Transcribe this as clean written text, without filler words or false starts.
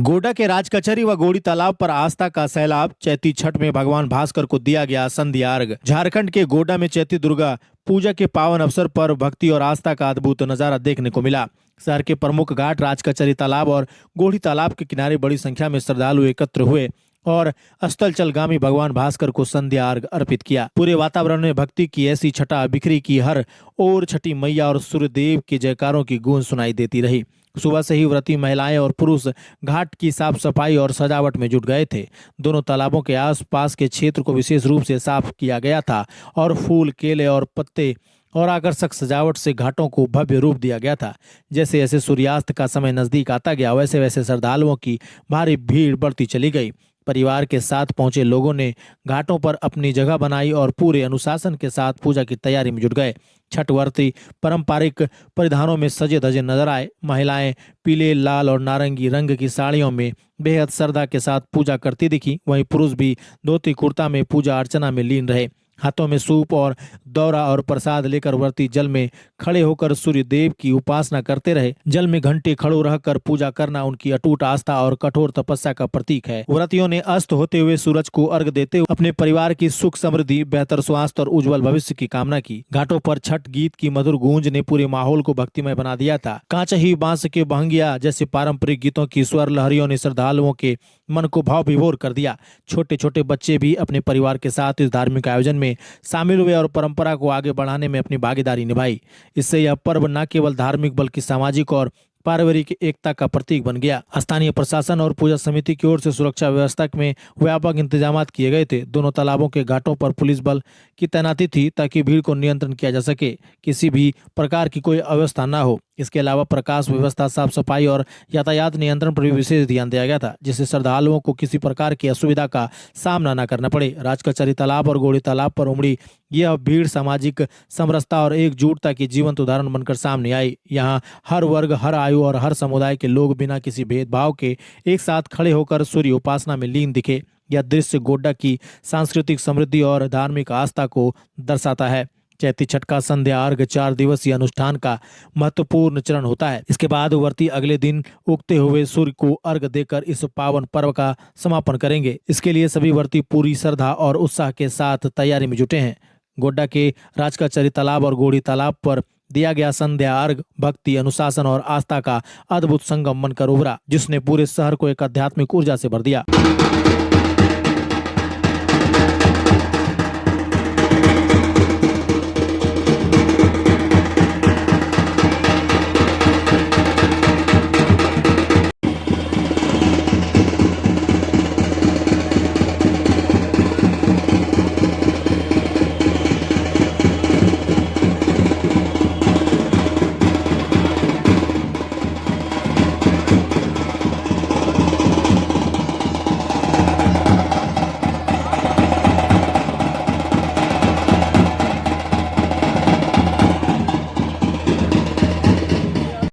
गोड्डा के राज कचहरी व गोड़ी तालाब पर आस्था का सैलाब। चैती छठ में भगवान भास्कर को दिया गया संध्या अर्घ। झारखंड के गोड्डा में चैती दुर्गा पूजा के पावन अवसर पर भक्ति और आस्था का अद्भुत नजारा देखने को मिला। शहर के प्रमुख घाट राज कचहरी तालाब और गोड़ी तालाब के किनारे बड़ी संख्या में श्रद्धालु एकत्र हुए और अस्ताचलगामी भगवान भास्कर को संध्या अर्घ अर्पित किया। पूरे वातावरण में भक्ति की ऐसी छटा बिखरी कि हर ओर छठी मैया और सूर्यदेव के जयकारों की गूंज सुनाई देती रही। सुबह से ही व्रती महिलाएं और पुरुष घाट की साफ सफाई और सजावट में जुट गए थे। दोनों तालाबों के आसपास के क्षेत्र को विशेष रूप से साफ किया गया था और फूल, केले और पत्ते और आकर्षक सजावट से घाटों को भव्य रूप दिया गया था। जैसे जैसे सूर्यास्त का समय नजदीक आता गया, वैसे वैसे श्रद्धालुओं की भारी भीड़ बढ़ती चली गई। परिवार के साथ पहुंचे लोगों ने घाटों पर अपनी जगह बनाई और पूरे अनुशासन के साथ पूजा की तैयारी में जुट गए। छठ व्रती पारंपरिक परिधानों में सजे धजे नजर आए। महिलाएं पीले, लाल और नारंगी रंग की साड़ियों में बेहद श्रद्धा के साथ पूजा करती दिखी। वहीं पुरुष भी धोती कुर्ता में पूजा अर्चना में लीन रहे। हाथों में सूप और दौरा और प्रसाद लेकर व्रती जल में खड़े होकर सूर्य देव की उपासना करते रहे। जल में घंटे खड़ो रहकर पूजा करना उनकी अटूट आस्था और कठोर तपस्या का प्रतीक है। व्रतियों ने अस्त होते हुए सूरज को अर्घ देते हुए अपने परिवार की सुख समृद्धि, बेहतर स्वास्थ्य और उज्जवल भविष्य की कामना की। घाटों पर छठ गीत की मधुर गूंज ने पूरे माहौल को भक्तिमय बना दिया था। कांचही बांस के बहंगिया जैसे पारंपरिक गीतों की स्वर लहरियों ने श्रद्धालुओं के मन को भाव विभोर कर दिया। छोटे छोटे बच्चे भी अपने परिवार के साथ इस धार्मिक आयोजन में शामिल हुए और परंपरा को आगे बढ़ाने में अपनी भागीदारी निभाई। इससे यह पर्व न केवल धार्मिक बल्कि सामाजिक और पारिवारिक एकता का प्रतीक बन गया। स्थानीय प्रशासन और पूजा समिति की ओर से सुरक्षा व्यवस्था में व्यापक इंतजाम किए गए थे। दोनों तालाबों के घाटों पर पुलिस बल की तैनाती थी ताकि भीड़ को नियंत्रण किया जा सके, किसी भी प्रकार की कोई अव्यवस्था न हो। इसके अलावा प्रकाश व्यवस्था, साफ सफाई और यातायात नियंत्रण पर भी विशेष ध्यान दिया गया था, जिससे श्रद्धालुओं को किसी प्रकार की असुविधा का सामना न करना पड़े। राजकचहरी तालाब और गोड़ी तालाब पर उमड़ी यह भीड़ सामाजिक समरसता और एकजुटता की जीवंत उदाहरण बनकर सामने आई। यहाँ हर वर्ग, हर आयु और हर समुदाय के लोग बिना किसी भेदभाव के एक साथ खड़े होकर सूर्य उपासना में लीन दिखे। यह दृश्य गोड्डा की सांस्कृतिक समृद्धि और धार्मिक आस्था को दर्शाता है। चैती छठ का संध्या अर्घ 4 दिवसीय अनुष्ठान का महत्वपूर्ण चरण होता है। इसके बाद व्रती अगले दिन उगते हुए सूर्य को अर्घ देकर इस पावन पर्व का समापन करेंगे। इसके लिए सभी व्रती पूरी श्रद्धा और उत्साह के साथ तैयारी में जुटे हैं। गोड्डा के राजकचहरी तालाब और गोड़ी तालाब पर दिया गया संध्या अर्घ भक्ति, अनुशासन और आस्था का अद्भुत संगम बनकर उभरा, जिसने पूरे शहर को एक आध्यात्मिक ऊर्जा से भर दिया।